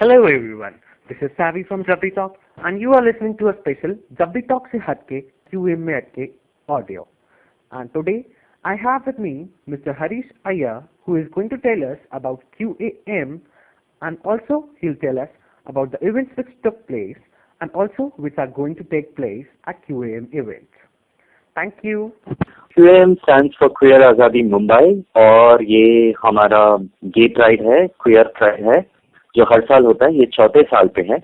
Hello everyone, this is Savi from Jabri Talk and you are listening to a special Jabri Talk se Hatke QAM Atke audio. And today I have with me Mr. Harish Iyer who is going to tell us about QAM and also he'll tell us about the events which took place and also which are going to take place at QAM events. Thank you. QAM stands for Queer Azadi Mumbai और ये हमारा gay pride है, queer pride है जो हर साल होता है. ये चौथे साल पे है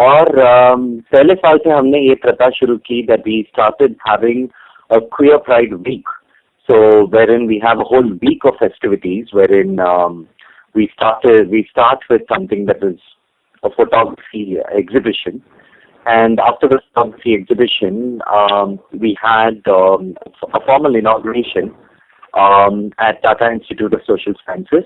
और पहले साल से हमने ये प्रथा शुरू की that we started having a queer pride week. So wherein we have a whole week of festivities wherein we start with something that is a photography exhibition. And after the photography exhibition, we had a formal inauguration at Tata Institute of Social Sciences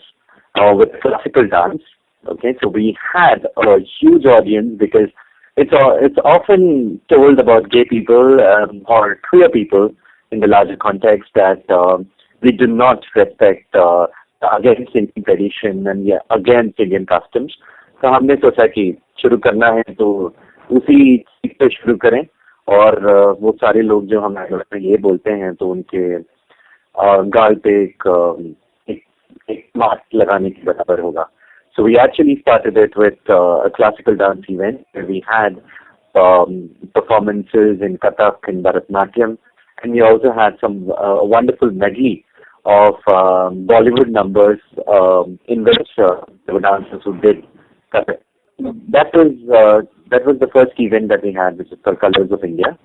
with classical dance. Okay, so we had a huge audience because it's often told about gay people or queer people in the larger context that we do not respect against Indian tradition and against Indian customs. So हमने सोचा कि शुरू करना है तो उसी चीज पे शुरू करें और वो सारे लोग जो हमारे ये बोलते हैं तो उनके गाल पे एक मास्क लगाने के बराबर होगा. So we actually started it with a classical dance event where we had performances in Kathak and Bharatanatyam, and we also had some wonderful medley of Bollywood numbers in which there were dancers who did Kathak. That was the first event that we had, which is called Colors of India.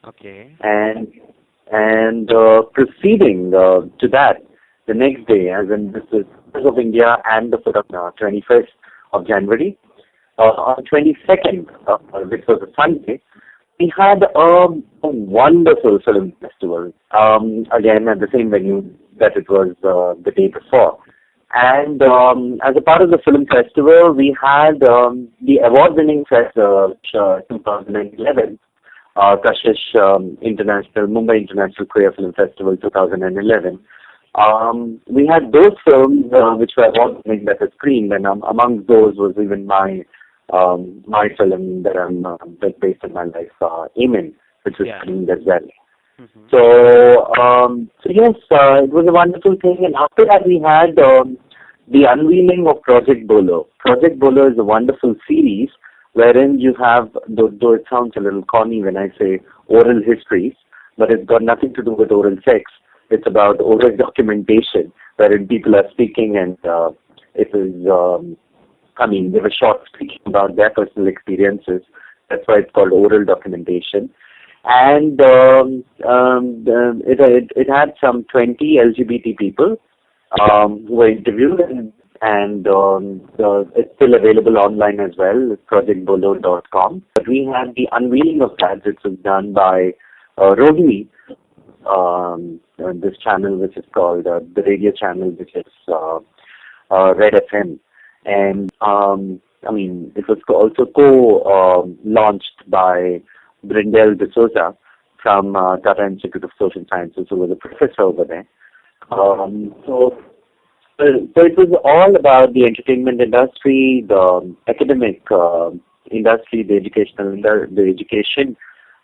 Okay. And proceeding to that, the next day, as in this is Colors of India and the 21st of January, on 22nd, which was a Sunday, we had a wonderful film festival, again at the same venue that it was the day before. And as a part of the film festival, we had the award-winning fest 2011, Kashish Mumbai International Queer Film Festival 2011. We had those films which were award-winning that were screened, and among those was even my film that's based on my life, Amen, which was screened as well. Mm-hmm. So yes, it was a wonderful thing. And after that, we had the unveiling of Project Bolo. Project Bolo is a wonderful series wherein you have, though it sounds a little corny when I say oral histories, but it's got nothing to do with oral sex. It's about oral documentation wherein people are speaking and they were short speaking about their personal experiences. That's why it's called oral documentation. And it had some 20 LGBT people who were interviewed, and it's still available online as well, projectbolo.com. But we had the unveiling of that, which was done by Rohini, this channel which is called the radio channel, which is Red FM. And it was also co-launched by Brindel D'Souza from Tata Institute of Social Sciences, who was a professor over there. So it was all about the entertainment industry, the academic industry, the education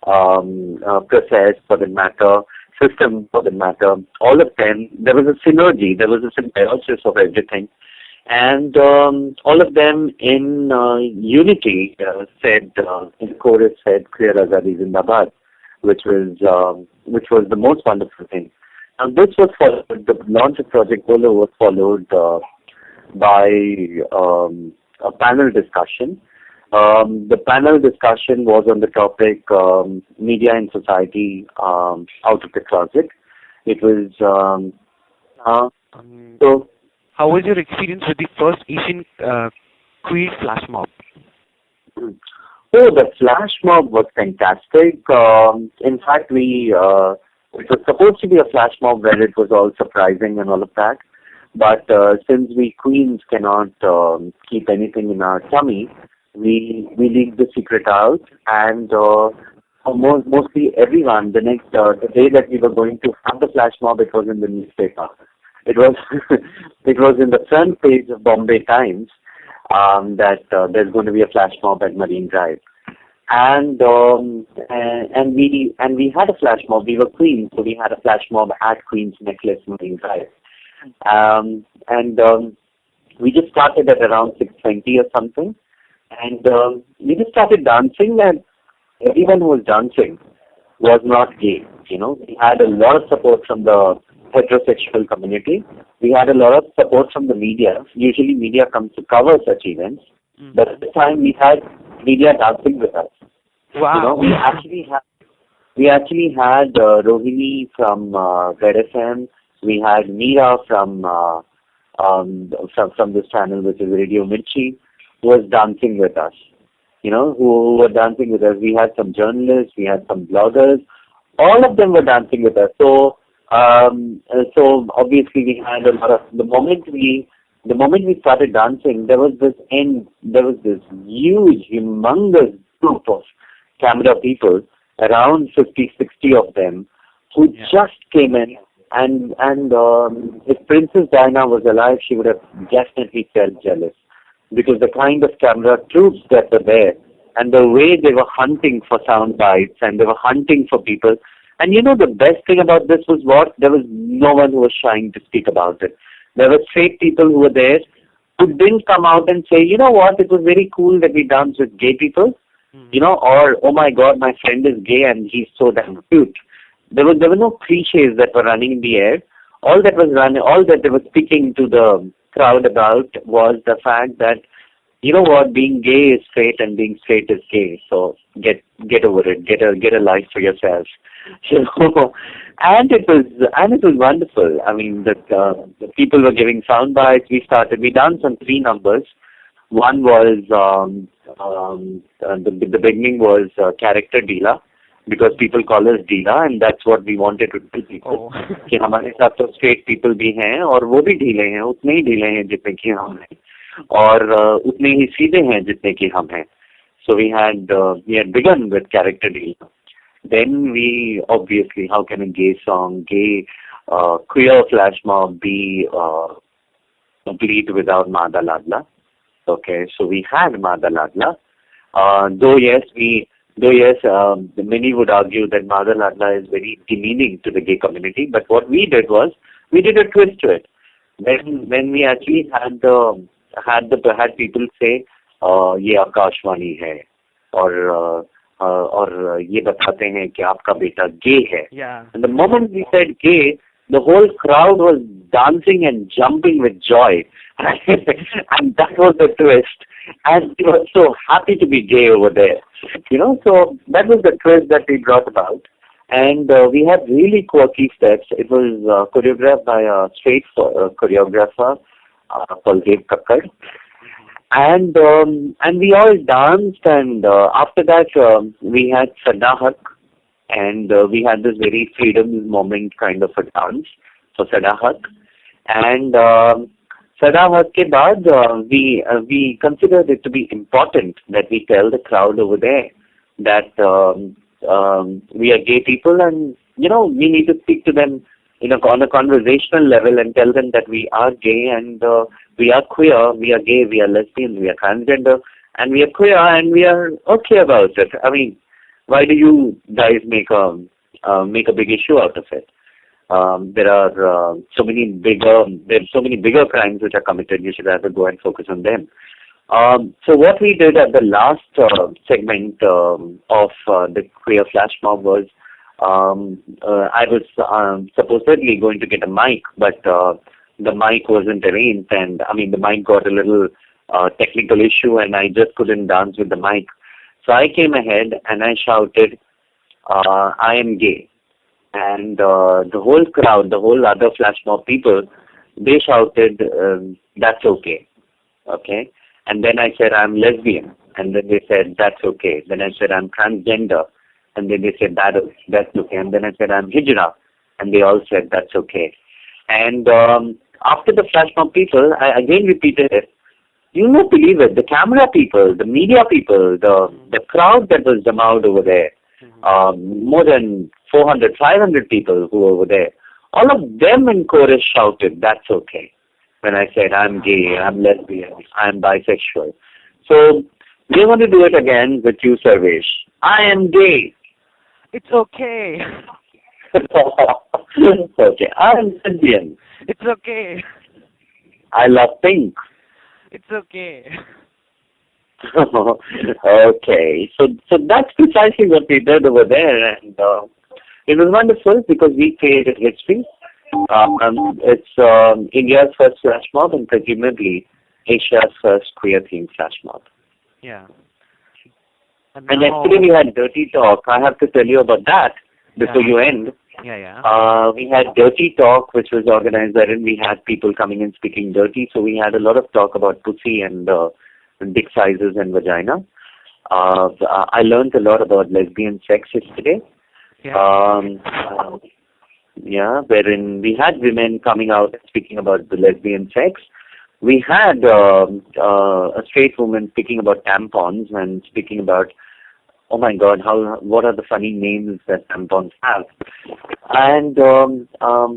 process for the matter, system for the matter, all of them. There was a synergy, there was a symbiosis of everything. And all of them in unity said, in chorus said, Queer Azadi Zindabad, which was the most wonderful thing. And this was followed, the launch of Project Bolo was followed by a panel discussion. The panel discussion was on the topic Media and Society Out of the Closet. It was, so... How was your experience with the first Asian queer flash mob? Oh, the flash mob was fantastic. In fact, it was supposed to be a flash mob where it was all surprising and all of that. But since we queens cannot keep anything in our tummy, we leaked the secret out, and mostly everyone, the day that we were going to have the flash mob, it was in the newspaper. It was it was in the front page of Bombay Times, that there's going to be a flash mob at Marine Drive. And we had a flash mob. We were Queens, so we had a flash mob at Queens Necklace Marine Drive. We just started at around 6:20 or something, and we just started dancing, and everyone who was dancing was not gay. We had a lot of support from the heterosexual community. We had a lot of support from the media. Usually media comes to cover such events, but at the time we had media dancing with us. Wow. We actually had Rohini from Red FM. We had Meera from this channel, which is Radio Mirchi, who was dancing with us. Who were dancing with us. We had some journalists, we had some bloggers. All of them were dancing with us. So obviously we had a lot of. The moment we started dancing, there was this huge, humongous group of camera people, around 50, 60 of them, who just came in. And if Princess Diana was alive, she would have definitely felt jealous, because the kind of camera troops that were there, and the way they were hunting for sound bites, and they were hunting for people. And the best thing about this was what? There was no one who was trying to speak about it. There were straight people who were there who didn't come out and say, you know what, it was very cool that we danced with gay people, or, oh my God, my friend is gay and he's so damn cute. There were no cliches that were running in the air. All that they were speaking to the crowd about was the fact that, you know what, being gay is straight and being straight is gay. So get over it. Get a life for yourself. And it was wonderful. I mean, the people were giving sound bites. We danced on 3 numbers. One was the beginning was character Deela, because people call us Deela, and that's what we wanted to tell people. कि हमारे साथ तो straight people भी हैं और वो भी ढीले हैं, उतने ही ढीले हैं जितने कि हम हैं, और उतने ही सीधे हैं जितने कि हम हैं. So we had begun with character Deela. Then we obviously, how can a gay song, queer flash mob be complete without Madha Ladla? Okay, so we had Madha Ladla. Many would argue that Madha Ladla is very demeaning to the gay community, but what we did was, we did a twist to it. When we actually had people say, ये आकाशवाणी है, और ये बताते हैं कि आपका बेटा gay है. Yeah. And the moment we said gay, the whole crowd was dancing and jumping with joy. And that was the twist. And we were so happy to be gay over there. So that was the twist that we brought about. And we had really quirky steps. It was choreographed by a straight choreographer called Dev Kakkad. And we all danced, and after that we had Sadahak, and we had this very freedom moment kind of a dance for Sadahak. And Sadahak ke baad we considered it to be important that we tell the crowd over there that we are gay people, and we need to speak to them on a conversational level and tell them that we are gay, and we are queer, we are gay, we are lesbian, we are transgender, and we are queer, and we are okay about it. I mean, why do you guys make a big issue out of it? There are so many bigger crimes which are committed. You should rather go and focus on them. So what we did at the last segment of the queer flash mob was, I was supposedly going to get a mic, but the mic wasn't arranged, and the mic got a little technical issue, and I just couldn't dance with the mic. So I came ahead and I shouted, I am gay. And the whole crowd, the whole other flash mob people, they shouted, that's okay. Okay. And then I said, I'm lesbian. And then they said, that's okay. Then I said, I'm transgender. And then they said, that's okay. And then I said, I'm hijra. And they all said, that's okay. And after the flash mob people, I again repeated it. You won't believe it. The camera people, the media people, the crowd that was jammed over there, more than 400, 500 people who were over there, all of them in chorus shouted, that's okay. when I said I'm gay, I'm lesbian, I'm bisexual. So we're going to do it again with you, Sarvesh. I am gay. It's okay. Okay, I'm lesbian. It's okay. I love pink. It's okay. Okay, so that's precisely what we did over there, and it was wonderful because we created history. It's India's first flash mob and presumably Asia's first queer-themed flash mob. Yeah. And And now, yesterday we had Dirty Talk. I have to tell you about that before yeah, you end. yeah. We had Dirty Talk, which was organized wherein we had people coming and speaking dirty. So we had a lot of talk about pussy and dick sizes and vagina. I learned a lot about lesbian sex yesterday. Yeah. Yeah, wherein we had women coming out and speaking about the lesbian sex. We had a straight woman speaking about tampons and speaking about, oh my God, what are the funny names that tampons have? And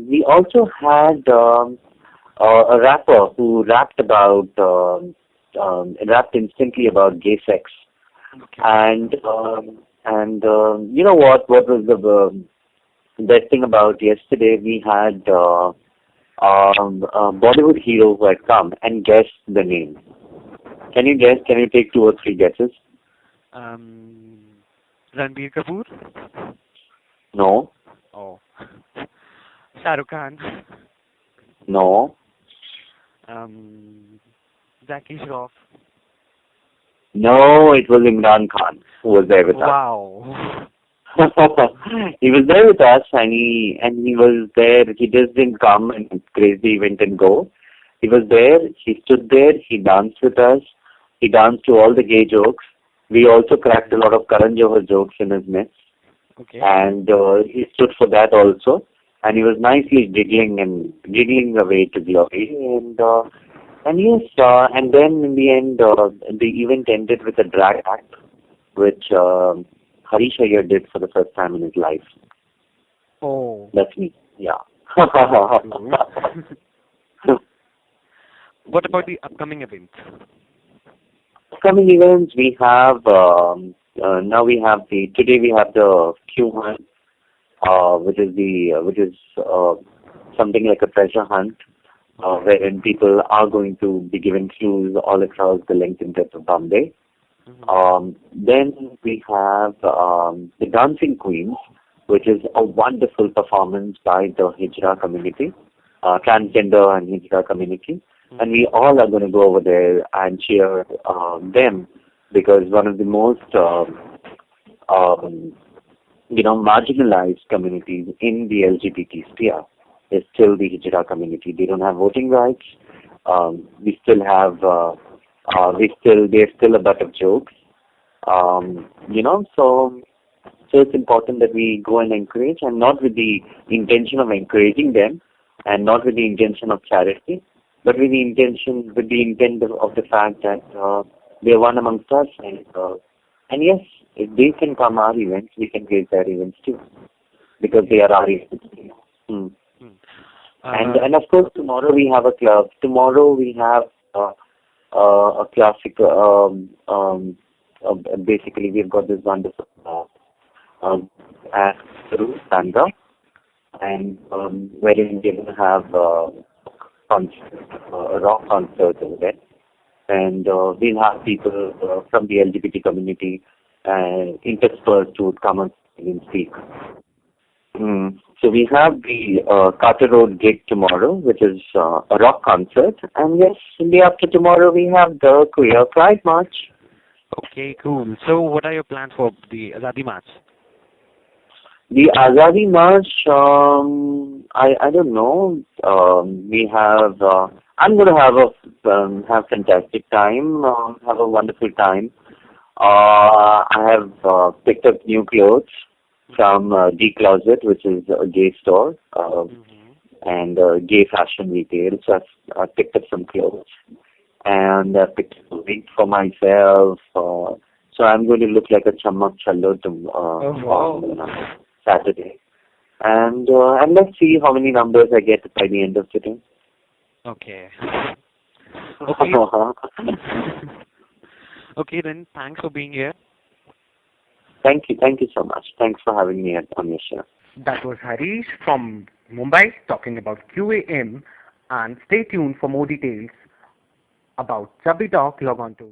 we also had a rapper who rapped instantly about gay sex. Okay. And you know what? What was the best thing about yesterday? We had a Bollywood hero who had come and guessed the name. Can you guess? Can you take 2 or 3 guesses? Ranbir Kapoor. No, Oh. Shah Rukh Khan. no, Jackie Shroff. no. It was Imran Khan who was there with us. Wow. He was there with us, and he was there. He just didn't come and grace the event and go. He was there. He stood there. He danced with us. He danced to all the gay jokes. We also cracked a lot of Karan Johar jokes in his midst, Okay. and he stood for that also. And he was nicely giggling away to glory. And yes, and then in the end, the event ended with a drag act, which Harish Iyer did for the first time in his life. Oh. That's me. Yeah. What about the upcoming events? Upcoming events, we have today we have the QAM, which is something like a treasure hunt, wherein people are going to be given clues all across the length and breadth of Bombay. Mm-hmm. Then we have the Dancing Queens, which is a wonderful performance by the Hijra community, transgender and Hijra community. And we all are going to go over there and cheer them, because one of the most marginalized communities in the LGBT sphere is still the Hijra community. They don't have voting rights. We still have they're still a butt of jokes. So it's important that we go and encourage, and not with the intention of encouraging them, and not with the intention of charity, but with the intent of the fact that they're one amongst us, and yes, if they can come our events, we can create their events too, because they are our events. Hmm. And of course, tomorrow we have a club. Tomorrow we have a classic. Basically, we've got this wonderful at Sandra, and wherein we're going to have a rock concert over there, and we'll have people from the LGBT community interspersed who would come and speak. So we have the Carter Road gig tomorrow, which is a rock concert, and yes, in the after tomorrow we have the Queer Pride March. Okay, cool. So what are your plans for the Azadi March? The Azadi March, I don't know. We have. I'm going to have fantastic time. Have a wonderful time. I have picked up new clothes from D Closet, which is a gay store and gay fashion retail. So I've picked up some clothes, and I picked up a wig for myself. So I'm going to look like a chammak challo on Saturday. And let's see how many numbers I get by the end of today. Okay. Okay. Okay, then thanks for being here. Thank you so much. Thanks for having me on your show. That was Harish from Mumbai talking about QAM, and stay tuned for more details about Chubby Talk. Log on to